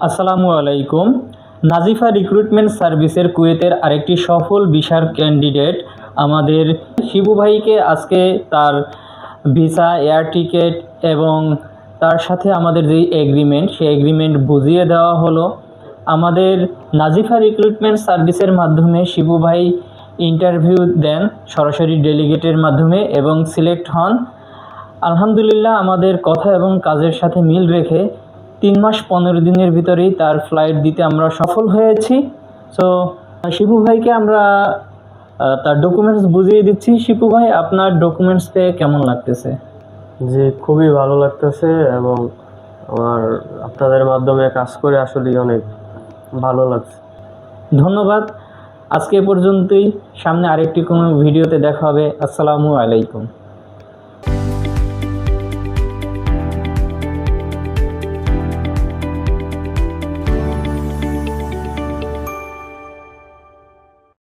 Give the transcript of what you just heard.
আসসালামু আলাইকুম। নাজিফা রিক্রুটমেন্ট সার্ভিসের কুয়েতের আরেকটি সফল ভিসার ক্যান্ডিডেট আমাদের শিবু ভাইকে আজকে তার ভিসা, এয়ার টিকেট এবং তার সাথে আমাদের যেই এগ্রিমেন্ট, সেই এগ্রিমেন্ট বুঝিয়ে দেওয়া হলো। আমাদের নাজিফা রিক্রুটমেন্ট সার্ভিসের মাধ্যমে শিবু ভাই ইন্টারভিউ দেন সরাসরি ডেলিগেটের মাধ্যমে এবং সিলেক্ট হন। আলহামদুলিল্লাহ, আমাদের কথা এবং কাজের সাথে মিল রেখে 3 মাস 15 দিনের ভিতরেই তার ফ্লাইট দিতে আমরা সফল হয়েছি। সো শিবু ভাইকে আমরা তার ডকুমেন্টস বুঝিয়ে দিচ্ছি। শিবু ভাই, আপনার ডকুমেন্টস পেয়ে কেমন লাগতেছে? জি, খুবই ভালো লাগতেছে এবং আমার আপনাদের মাধ্যমে কাজ করে আসলেই অনেক ভালো লাগছে। ধন্যবাদ। আজকে এ পর্যন্তই। সামনে আরেকটি কোনো ভিডিওতে দেখা হবে। আসসালামু আলাইকুম।